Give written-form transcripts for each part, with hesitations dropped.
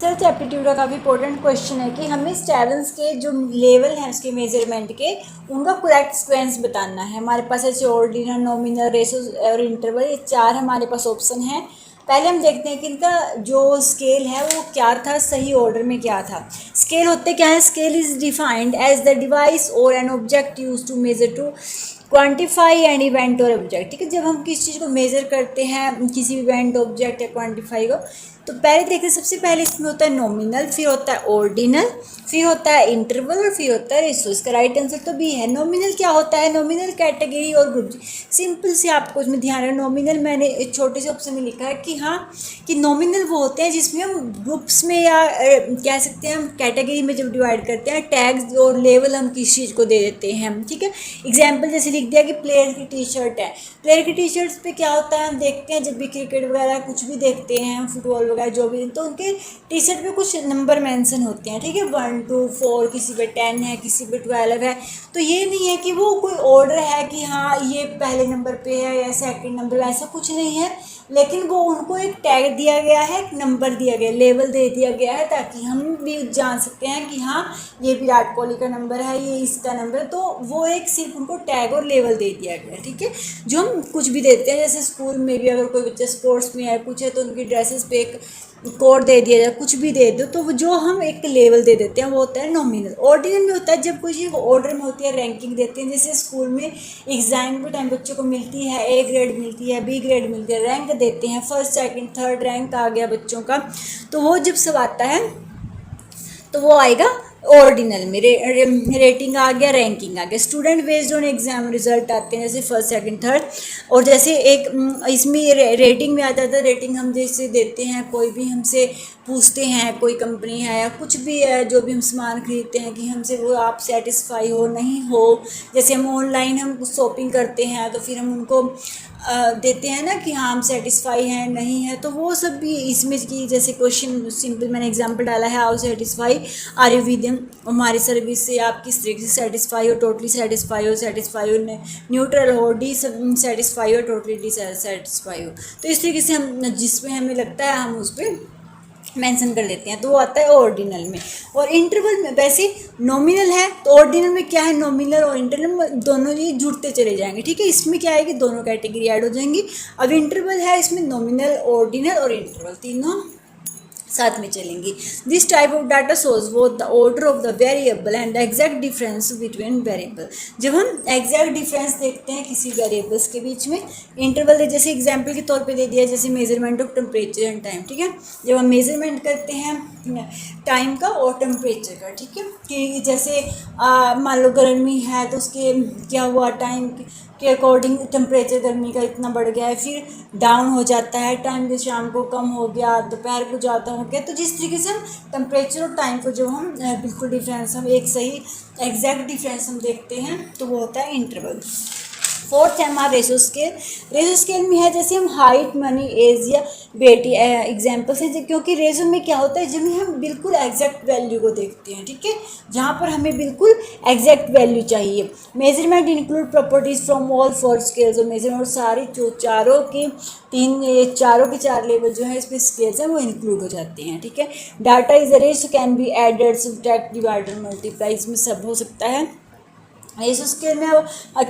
Search aptitude का काफ़ी important question है कि हमें स्टेबल्स के जो लेवल हैं उसके मेजरमेंट के उनका करेक्ट सीक्वेंस बताना है। हमारे पास ऐसे ऑर्डिनल, नॉमिनल, रेशो और इंटरवल, ये चार हमारे पास ऑप्शन हैं। पहले हम देखते हैं कि इनका जो स्केल है वो क्या था, सही ऑर्डर में क्या था। स्केल होते क्या है? Scale is defined as the device or an object use to measure to quantify an event or object. ठीक है, जब हम किसी चीज़ को मेज़र करते हैं, किसी इवेंट, ऑब्जेक्ट या क्वांटिफाई को, तो पहले देखिए सबसे पहले इसमें होता है नॉमिनल, फिर होता है ऑर्डिनल, फिर होता है इंटरवल और फिर होता है रेशो। इसका राइट आंसर तो बी है। नॉमिनल क्या होता है? नॉमिनल कैटेगरी और ग्रुप। सिंपल से आपको इसमें ध्यान रखना, नॉमिनल मैंने एक छोटे से ऑप्शन में लिखा है कि हाँ, कि नॉमिनल वो होते हैं जिसमें हम ग्रुप्स में या कह सकते हैं हम कैटेगरी में जब डिवाइड करते हैं, टैग्स और लेवल हम किस चीज़ को दे देते हैं। ठीक है, एग्जाम्पल जैसे लिख दिया कि प्लेयर की टी शर्ट है। प्लेयर की टी शर्ट्स पे क्या होता है, हम देखते हैं जब भी क्रिकेट वगैरह कुछ भी देखते हैं, फुटबॉल वगैरह जो भी, तो उनके टी शर्ट पे कुछ नंबर मेंशन होते हैं। ठीक है, 1 2 4, किसी पे 10 है, किसी पे 12 है। तो ये नहीं है कि वो कोई ऑर्डर है कि हाँ ये पहले नंबर पे है या सेकंड नंबर पे, ऐसा कुछ नहीं है। लेकिन वो उनको एक टैग दिया गया है, एक नंबर दिया गया, लेवल दे दिया गया है, ताकि हम भी जान सकते हैं कि हाँ ये विराट कोहली का नंबर है, ये इसका नंबर है। तो वो एक सिर्फ उनको टैग और लेवल दे दिया गया है। ठीक है, जो हम कुछ भी देते हैं, जैसे स्कूल में भी अगर कोई बच्चा स्पोर्ट्स में है कुछ है, तो उनकी ड्रेसेस पे एक कोड दे दिया जाए, कुछ भी दे दो, तो जो हम एक लेवल दे देते हैं वो होता है नॉमिनल। ऑर्डिनल में होता है जब कोई चीज़ ऑर्डर में होती है, रैंकिंग देते हैं। जैसे स्कूल में एग्जाम के टाइम बच्चों को मिलती है, ए ग्रेड मिलती है, बी ग्रेड मिलती है, रैंक देते हैं, फर्स्ट सेकंड थर्ड रैंक आ गया बच्चों का, तो वो जब सब आता है तो वो आएगा ऑर्डिनल में। रेटिंग आ गया, रैंकिंग आ गया। Student based on exam result आते हैं, जैसे फर्स्ट सेकंड थर्ड। और जैसे एक इसमें रेटिंग में आता था, रेटिंग हम जैसे देते हैं, कोई भी हमसे पूछते हैं, कोई कंपनी है या कुछ भी है, जो भी हम सामान खरीदते हैं, कि हमसे वो आप सेटिस्फाई हो नहीं हो। जैसे हम ऑनलाइन हम शॉपिंग करते हैं तो फिर हम उनको देते हैं ना कि हाँ हम सेटिस्फाई हैं नहीं है, तो वो सब भी इसमें की। जैसे क्वेश्चन सिंपल मैंने एग्जांपल डाला है, how satisfy are you with हमारी सर्विस से, आप किस तरीके से सेटिस्फाई हो, टोटली सेटिस्फाई हो, न्यूट्रल हो, डी सेटिस्फाई हो, टोटली डी सेटिस्फाई हो। तो इस तरीके से हम जिसमें हमें लगता है हम उस पर मेंशन कर लेते हैं, तो वो आता है ऑर्डिनल में। और इंटरवल में वैसे नॉमिनल है, तो ऑर्डिनल में क्या है, नॉमिनल और इंटरवल में दोनों ये जुड़ते चले जाएंगे। ठीक है, इसमें क्या है कि दोनों कैटेगरी ऐड हो जाएंगी। अब इंटरवल है, इसमें नॉमिनल, ऑर्डिनल और इंटरवल तीनों साथ में चलेंगी। This type of data shows both the order of the variable and the exact difference between variable. जब हम एग्जैक्ट डिफरेंस देखते हैं किसी वेरिएबल्स के बीच में, इंटरवल जैसे एग्जांपल के तौर पे दे दिया, जैसे measurement of temperature and time. ठीक है, जब हम मेजरमेंट करते हैं टाइम का और टेम्परेचर का, ठीक है, कि जैसे मान लो गर्मी है तो उसके क्या हुआ, टाइम के अकॉर्डिंग टेम्परेचर गर्मी का इतना बढ़ गया है, फिर डाउन हो जाता है, टाइम जो शाम को कम हो गया, दोपहर को ज़्यादा हो गया। तो जिस तरीके से हम टेम्परेचर और टाइम को जो हम बिल्कुल डिफरेंस, हम एक सही एग्जैक्ट डिफरेंस हम देखते हैं, तो वो होता है इंटरवल। फोर्थ है हमारा रेशो स्केल। रेशो स्केल में है जैसे हम हाइट, मनी, एज या वेट एग्जाम्पल्स हैं, क्योंकि रेशो में क्या होता है, जब हम बिल्कुल एग्जैक्ट वैल्यू को देखते हैं। ठीक है, जहाँ पर हमें बिल्कुल एग्जैक्ट वैल्यू चाहिए। Measurement include properties from all four scales. और मेजरमेंट और सारी जो चारों के चार लेवल जो है इसमें स्केल्स हैं वो इंक्लूड हो जाते हैं। ठीक है, data is a ratio can be added, subtract, divided, multiply, इसमें सब हो सकता है। रेशो स्केल में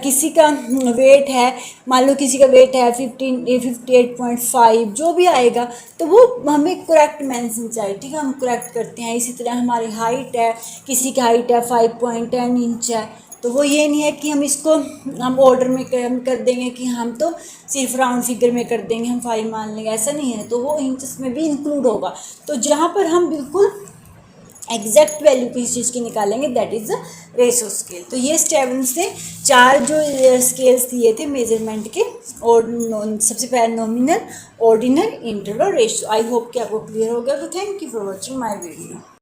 किसी का वेट है, मान लो किसी का वेट है 58.5, जो भी आएगा तो वो हमें करेक्ट मेंशन चाहिए। ठीक है, हम करेक्ट करते हैं। इसी तरह हमारी हाइट है, किसी की हाइट है 5.10 इंच है, तो वो ये नहीं है कि हम इसको हम ऑर्डर में हम कर देंगे कि हम तो सिर्फ राउंड फिगर में कर देंगे, हम 5 मान लेंगे, ऐसा नहीं है। तो वो इंचेस में भी इंक्लूड होगा। तो जहाँ पर हम बिल्कुल एग्जैक्ट वैल्यू किसी चीज़ की निकालेंगे, that is the ratio scale. तो ये स्टेबल्स ने चार जो स्केल्स दिए थे मेजरमेंट के, और सबसे पहले nominal, ordinal, interval, ratio. I hope कि आपको क्लियर हो गया। तो thank you for watching my video.